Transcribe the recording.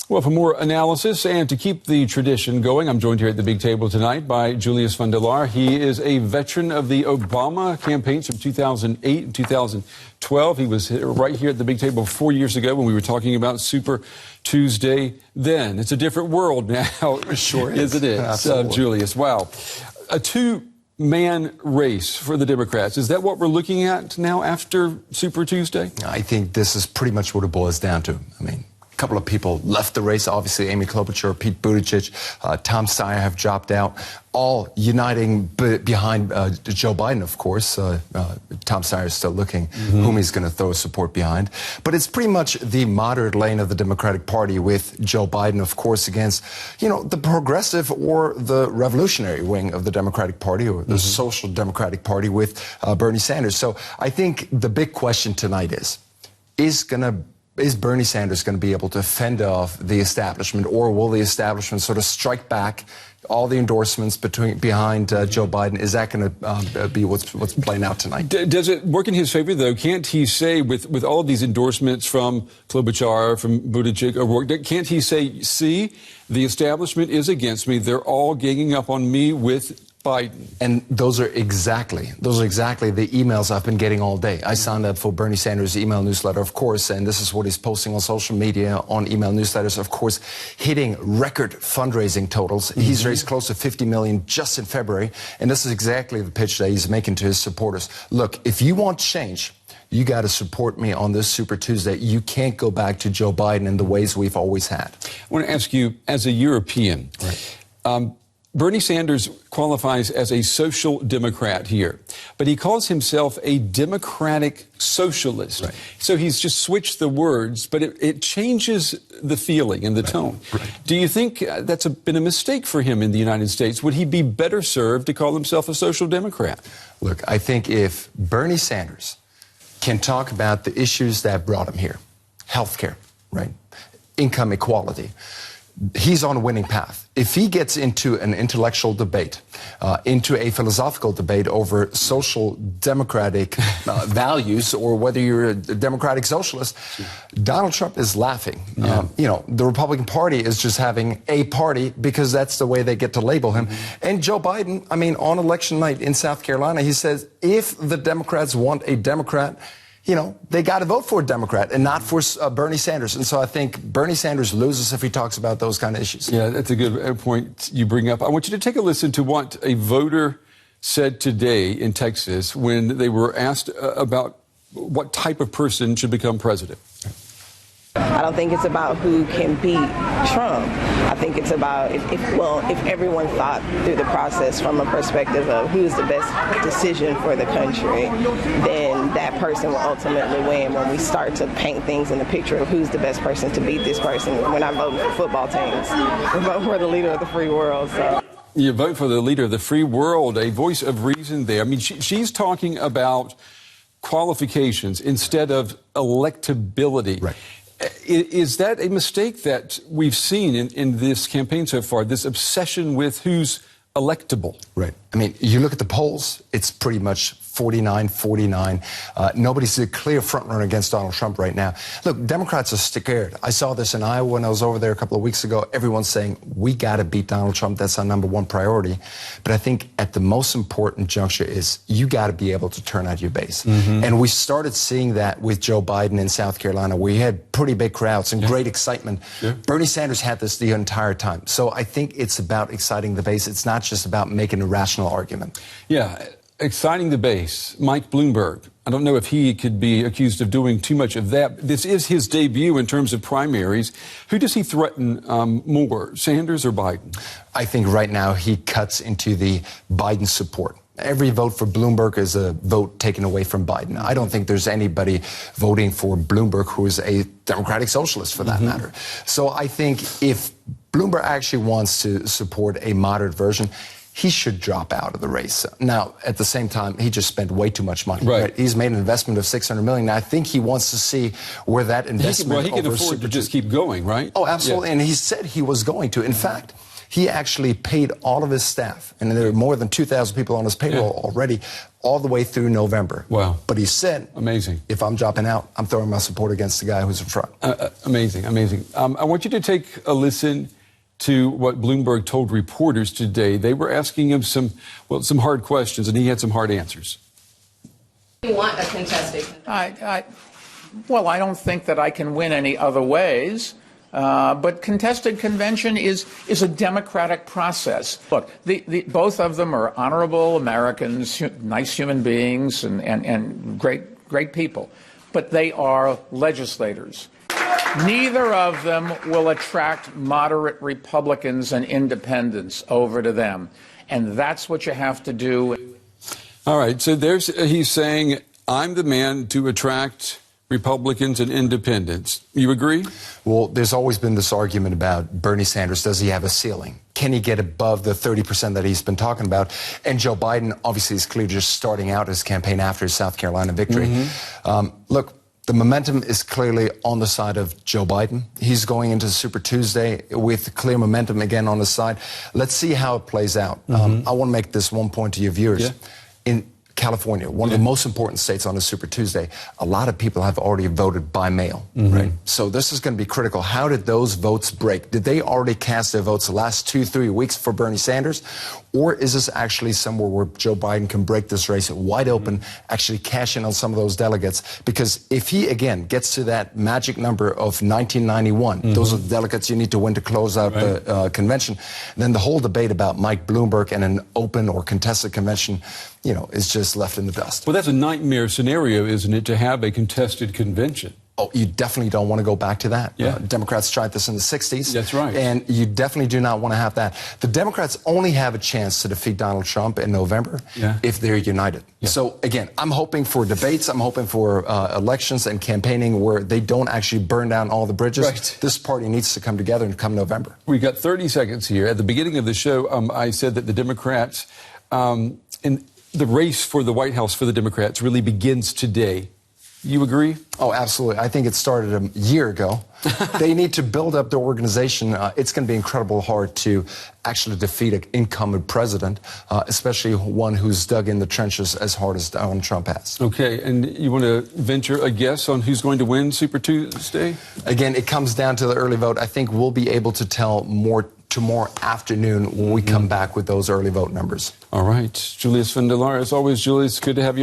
Well, for more analysis and to keep the tradition going, I'm joined here at the big table tonight by Julius van der Laar. He is a veteran of the Obama campaigns from 2008 and 2012. He was right here at the big table 4 years ago when we were talking about Super Tuesday then. It's a different world now. Sure is. Isn't it, Julius? Wow. A two-man race for the Democrats. Is that what we're looking at now after Super Tuesday? I think this is pretty much what it boils down to. I mean, a couple of people left the race, obviously Amy Klobuchar, Pete Buttigieg, Tom Steyer have dropped out, all uniting behind Joe Biden, of course. Tom Steyer is still looking whom he's going to throw support behind. But it's pretty much the moderate lane of the Democratic Party with Joe Biden, of course, against, the progressive or the revolutionary wing of the Democratic Party or the social Democratic Party with Bernie Sanders. So I think the big question tonight is Bernie Sanders going to be able to fend off the establishment, or will the establishment sort of strike back all the endorsements behind Joe Biden? Is that going to be what's playing out tonight? Does it work in his favor, though? Can't he say, with all of these endorsements from Klobuchar, from Buttigieg, can't he say, see, the establishment is against me. They're all ganging up on me with Biden. And those are exactly the emails I've been getting all day. I signed up for Bernie Sanders' email newsletter, of course, and this is what he's posting on social media, on email newsletters, of course, hitting record fundraising totals. He's raised close to $50 million just in February, and this is exactly the pitch that he's making to his supporters. Look, if you want change, you got to support me on this Super Tuesday. You can't go back to Joe Biden in the ways we've always had. I want to ask you, as a European, Bernie Sanders qualifies as a social democrat here, but he calls himself a democratic socialist. Right. So he's just switched the words, but it changes the feeling and the tone. Right. Do you think that's been a mistake for him in the United States? Would he be better served to call himself a social democrat? Look, I think if Bernie Sanders can talk about the issues that brought him here, healthcare, right, income equality, he's on a winning path. If he gets into an intellectual debate, into a philosophical debate over social democratic values, or whether you're a democratic socialist, Donald Trump is laughing. The Republican Party is just having a party because that's the way they get to label him. And Joe Biden, I mean, on election night in South Carolina, he says, if the Democrats want a Democrat, they got to vote for a Democrat and not for Bernie Sanders. And so I think Bernie Sanders loses if he talks about those kind of issues. Yeah, that's a good point you bring up. I want you to take a listen to what a voter said today in Texas when they were asked about what type of person should become president. I don't think it's about who can beat Trump. I think it's about if everyone thought through the process from a perspective of who's the best decision for the country, then that person will ultimately win. When we start to paint things in the picture of who's the best person to beat this person, we're not voting for football teams. We're voting for the leader of the free world. So. You vote for the leader of the free world, a voice of reason there. I mean, she's talking about qualifications instead of electability. Right. Is that a mistake that we've seen in this campaign so far, this obsession with who's electable? Right. I mean, you look at the polls, it's pretty much 49-49. Nobody's a clear frontrunner against Donald Trump right now. Look, Democrats are scared. I saw this in Iowa when I was over there a couple of weeks ago. Everyone's saying, we got to beat Donald Trump. That's our number one priority. But I think at the most important juncture is you got to be able to turn out your base. And we started seeing that with Joe Biden in South Carolina, where he had pretty big crowds and great excitement. Bernie Sanders had this the entire time. So I think it's about exciting the base. It's not just about making a rational argument. Yeah. Exciting the base. Mike Bloomberg, I don't know if he could be accused of doing too much of that. This is his debut in terms of primaries. Who does he threaten more, Sanders or Biden? I think right now he cuts into the Biden support. Every vote for Bloomberg is a vote taken away from Biden. I don't think there's anybody voting for Bloomberg who is a democratic socialist, for that matter. So I think if Bloomberg actually wants to support a moderate version, he should drop out of the race. Now, at the same time, he just spent way too much money. Right. He's made an investment of $600 million. Now, I think he wants to see where that investment. He can afford to just keep going, right? Oh, absolutely. Yeah. And he said he was going to. In fact, He actually paid all of his staff, and there are more than 2,000 people on his payroll already, all the way through November. Wow. But he said, amazing. If I'm dropping out, I'm throwing my support against the guy who's in front. Amazing, amazing. I want you to take a listen to what Bloomberg told reporters today. They were asking him some hard questions, and he had some hard answers. You want a contested convention? Well, I don't think that I can win any other ways. But contested convention is a democratic process. Look, both of them are honorable Americans, nice human beings, and great people. But they are legislators. Neither of them will attract moderate Republicans and independents over to them. And that's what you have to do. All right, so he's saying, I'm the man to attract Republicans and independents. You agree? Well, there's always been this argument about Bernie Sanders. Does he have a ceiling? Can he get above the 30% that he's been talking about? And Joe Biden, obviously, is clearly just starting out his campaign after his South Carolina victory. Look, the momentum is clearly on the side of Joe Biden. He's going into Super Tuesday with clear momentum again on his side. Let's see how it plays out. I want to make this one point to your viewers. Yeah. In California, one of the most important states on a Super Tuesday, a lot of people have already voted by mail, right? So this is going to be critical. How did those votes break? Did they already cast their votes the last 2-3 weeks for Bernie Sanders? Or is this actually somewhere where Joe Biden can break this race wide open, actually cash in on some of those delegates? Because if he, again, gets to that magic number of 1991, those are the delegates you need to win to close out the convention, then the whole debate about Mike Bloomberg and an open or contested convention, you know, is just left in the dust. Well, that's a nightmare scenario, isn't it, to have a contested convention? Oh, you definitely don't want to go back to that. Yeah. Democrats tried this in the 60s. That's right. And you definitely do not want to have that. The Democrats only have a chance to defeat Donald Trump in November if they're united. Yeah. So, again, I'm hoping for debates. I'm hoping for elections and campaigning where they don't actually burn down all the bridges. Right. This party needs to come together and come November. We've got 30 seconds here. At the beginning of the show, I said that the Democrats, in the race for the White House for the Democrats really begins today. You agree? Oh, absolutely. I think it started a year ago. They need to build up their organization. It's going to be incredibly hard to actually defeat an incumbent president, especially one who's dug in the trenches as hard as Donald Trump has. Okay, and you want to venture a guess on who's going to win Super Tuesday? Again, it comes down to the early vote. I think we'll be able to tell more tomorrow afternoon when we come back with those early vote numbers. All right. Julius van der Laar, as always, Julius, good to have you.